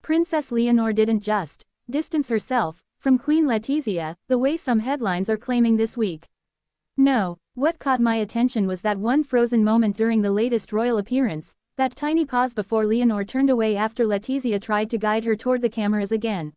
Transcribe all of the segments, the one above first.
Princess Leonor didn't just distance herself from Queen Letizia, the way some headlines are claiming this week. No, what caught my attention was that one frozen moment during the latest royal appearance, that tiny pause before Leonor turned away after Letizia tried to guide her toward the cameras again.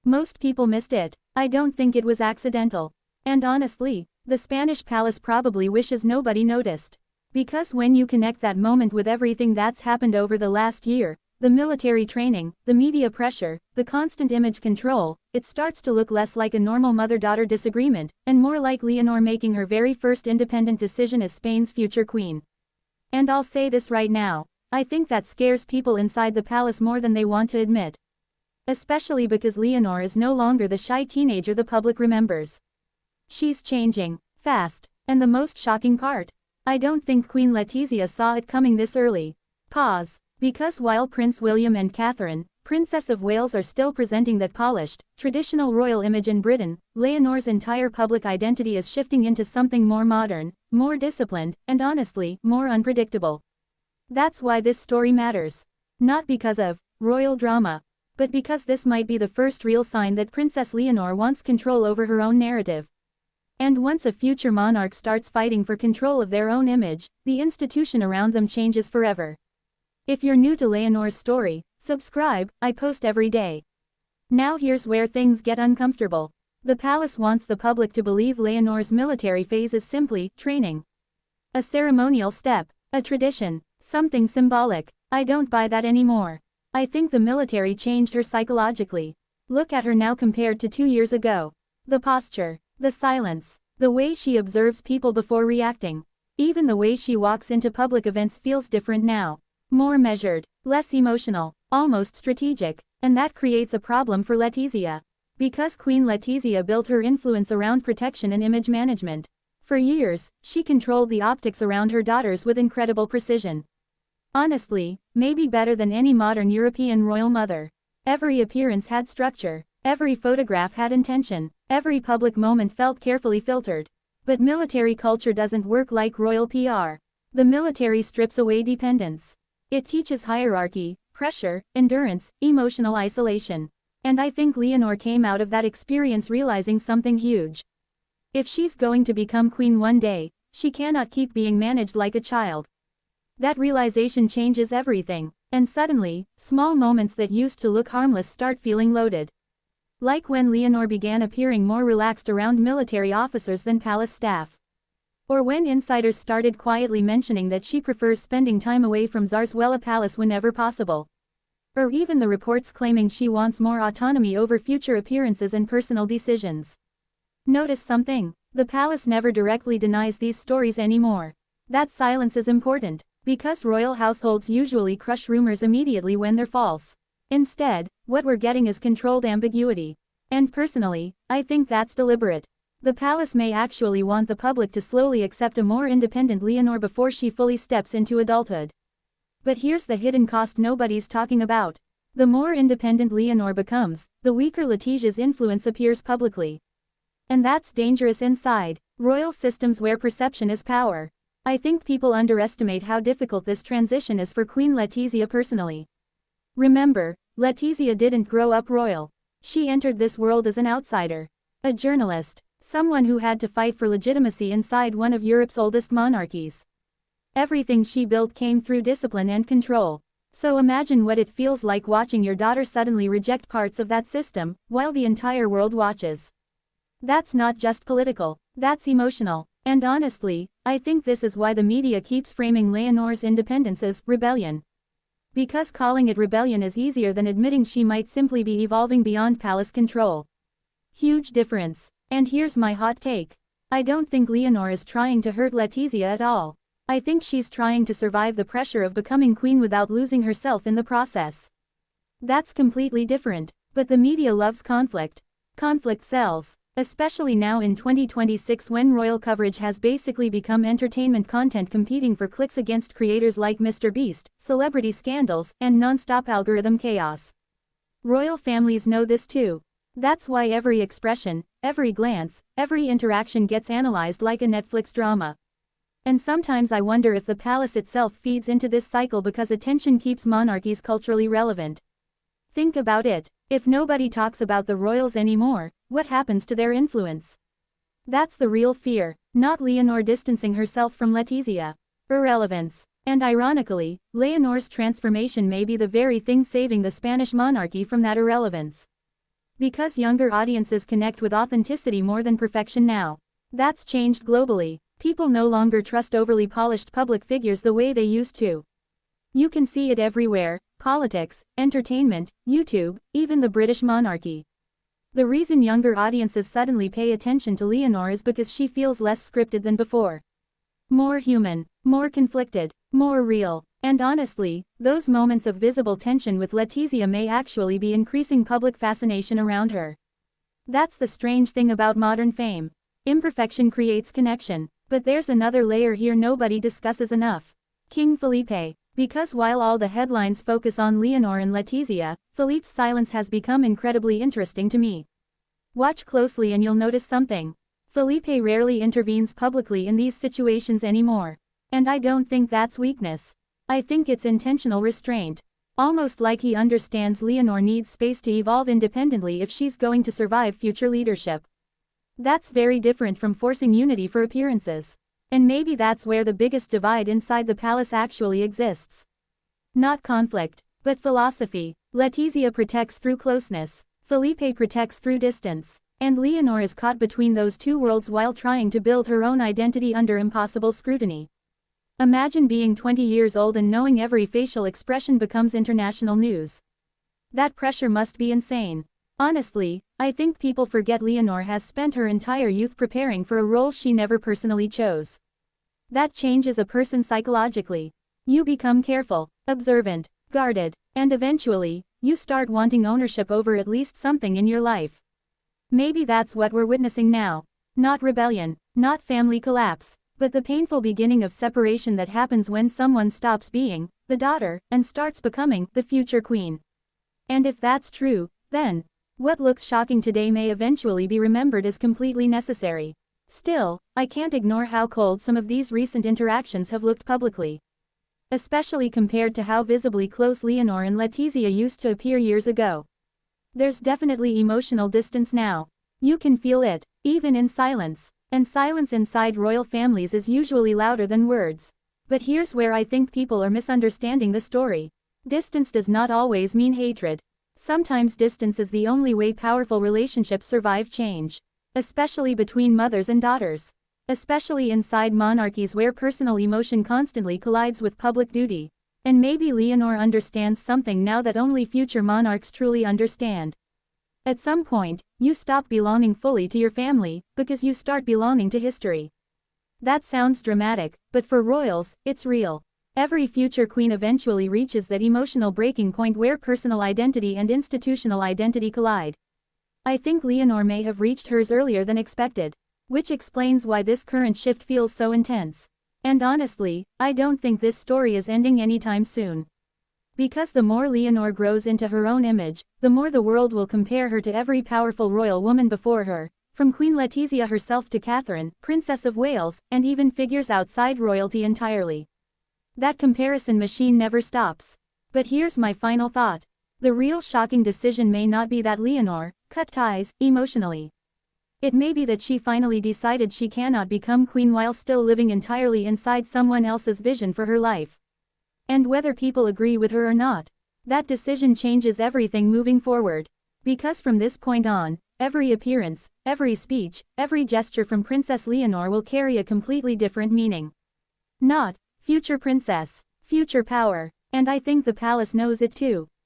Most people missed it. I don't think it was accidental. And honestly, the Spanish palace probably wishes nobody noticed. Because when you connect that moment with everything that's happened over the last year, the military training, the media pressure, the constant image control, it starts to look less like a normal mother-daughter disagreement, and more like Leonor making her very first independent decision as Spain's future queen. And I'll say this right now, I think that scares people inside the palace more than they want to admit. Especially because Leonor is no longer the shy teenager the public remembers. She's changing, fast, and the most shocking part, I don't think Queen Letizia saw it coming this early. Pause. Because while Prince William and Catherine, Princess of Wales are still presenting that polished, traditional royal image in Britain, Leonor's entire public identity is shifting into something more modern, more disciplined, and honestly, more unpredictable. That's why this story matters. Not because of royal drama, but because this might be the first real sign that Princess Leonor wants control over her own narrative. And once a future monarch starts fighting for control of their own image, the institution around them changes forever. If you're new to Leonor's story, subscribe, I post every day. Now here's where things get uncomfortable. The palace wants the public to believe Leonor's military phase is simply training. A ceremonial step, a tradition, something symbolic. I don't buy that anymore. I think the military changed her psychologically. Look at her now compared to 2 years ago. The posture, the silence, the way she observes people before reacting. Even the way she walks into public events feels different now. More measured, less emotional, almost strategic, and that creates a problem for Letizia. Because Queen Letizia built her influence around protection and image management. For years, she controlled the optics around her daughters with incredible precision. Honestly, maybe better than any modern European royal mother. Every appearance had structure, every photograph had intention, every public moment felt carefully filtered. But military culture doesn't work like royal PR. The military strips away dependence. It teaches hierarchy, pressure, endurance, emotional isolation. And I think Leonor came out of that experience realizing something huge. If she's going to become queen one day, she cannot keep being managed like a child. That realization changes everything, and suddenly, small moments that used to look harmless start feeling loaded. Like when Leonor began appearing more relaxed around military officers than palace staff. Or when insiders started quietly mentioning that she prefers spending time away from Zarzuela Palace whenever possible. Or even the reports claiming she wants more autonomy over future appearances and personal decisions. Notice something, the palace never directly denies these stories anymore. That silence is important, because royal households usually crush rumors immediately when they're false. Instead, what we're getting is controlled ambiguity. And personally, I think that's deliberate. The palace may actually want the public to slowly accept a more independent Leonor before she fully steps into adulthood. But here's the hidden cost nobody's talking about. The more independent Leonor becomes, the weaker Letizia's influence appears publicly. And that's dangerous inside royal systems where perception is power. I think people underestimate how difficult this transition is for Queen Letizia personally. Remember, Letizia didn't grow up royal. She entered this world as an outsider. A journalist. Someone who had to fight for legitimacy inside one of Europe's oldest monarchies. Everything she built came through discipline and control. So imagine what it feels like watching your daughter suddenly reject parts of that system, while the entire world watches. That's not just political, that's emotional. And honestly, I think this is why the media keeps framing Leonor's independence as rebellion. Because calling it rebellion is easier than admitting she might simply be evolving beyond palace control. Huge difference. And here's my hot take. I don't think Leonor is trying to hurt Letizia at all. I think she's trying to survive the pressure of becoming queen without losing herself in the process. That's completely different, but the media loves conflict. Conflict sells, especially now in 2026 when royal coverage has basically become entertainment content competing for clicks against creators like Mr. Beast, celebrity scandals, and non-stop algorithm chaos. Royal families know this too. That's why every expression, every glance, every interaction gets analyzed like a Netflix drama. And sometimes I wonder if the palace itself feeds into this cycle because attention keeps monarchies culturally relevant. Think about it. If nobody talks about the royals anymore, what happens to their influence? That's the real fear, not Leonor distancing herself from Letizia. Irrelevance. And ironically, Leonor's transformation may be the very thing saving the Spanish monarchy from that irrelevance. Because younger audiences connect with authenticity more than perfection now. That's changed globally. People no longer trust overly polished public figures the way they used to. You can see it everywhere: politics, entertainment, YouTube, even the British monarchy. The reason younger audiences suddenly pay attention to Leonor is because she feels less scripted than before. More human, more conflicted, more real. And honestly, those moments of visible tension with Letizia may actually be increasing public fascination around her. That's the strange thing about modern fame. Imperfection creates connection. But there's another layer here nobody discusses enough. King Felipe. Because while all the headlines focus on Leonor and Letizia, Felipe's silence has become incredibly interesting to me. Watch closely and you'll notice something. Felipe rarely intervenes publicly in these situations anymore. And I don't think that's weakness. I think it's intentional restraint. Almost like he understands Leonor needs space to evolve independently if she's going to survive future leadership. That's very different from forcing unity for appearances. And maybe that's where the biggest divide inside the palace actually exists. Not conflict, but philosophy. Letizia protects through closeness. Felipe protects through distance. And Leonor is caught between those two worlds while trying to build her own identity under impossible scrutiny. Imagine being 20 years old and knowing every facial expression becomes international news. That pressure must be insane. Honestly, I think people forget Leonor has spent her entire youth preparing for a role she never personally chose. That changes a person psychologically. You become careful, observant, guarded, and eventually, you start wanting ownership over at least something in your life. Maybe that's what we're witnessing now. Not rebellion, not family collapse, but the painful beginning of separation that happens when someone stops being the daughter and starts becoming the future queen. And if that's true, then what looks shocking today may eventually be remembered as completely necessary. Still, I can't ignore how cold some of these recent interactions have looked publicly. Especially compared to how visibly close Leonor and Letizia used to appear years ago. There's definitely emotional distance now. You can feel it, even in silence. And silence inside royal families is usually louder than words. But here's where I think people are misunderstanding the story. Distance does not always mean hatred. Sometimes distance is the only way powerful relationships survive change. Especially between mothers and daughters. Especially inside monarchies where personal emotion constantly collides with public duty. And maybe Leonor understands something now that only future monarchs truly understand. At some point, you stop belonging fully to your family, because you start belonging to history. That sounds dramatic, but for royals, it's real. Every future queen eventually reaches that emotional breaking point where personal identity and institutional identity collide. I think Leonor may have reached hers earlier than expected. Which explains why this current shift feels so intense. And honestly, I don't think this story is ending anytime soon. Because the more Leonor grows into her own image, the more the world will compare her to every powerful royal woman before her, from Queen Letizia herself to Catherine, Princess of Wales, and even figures outside royalty entirely. That comparison machine never stops. But here's my final thought. The real shocking decision may not be that Leonor cut ties emotionally. It may be that she finally decided she cannot become queen while still living entirely inside someone else's vision for her life. And whether people agree with her or not, that decision changes everything moving forward. Because from this point on, every appearance, every speech, every gesture from Princess Leonor will carry a completely different meaning. Not future princess, future power. And I think the palace knows it too.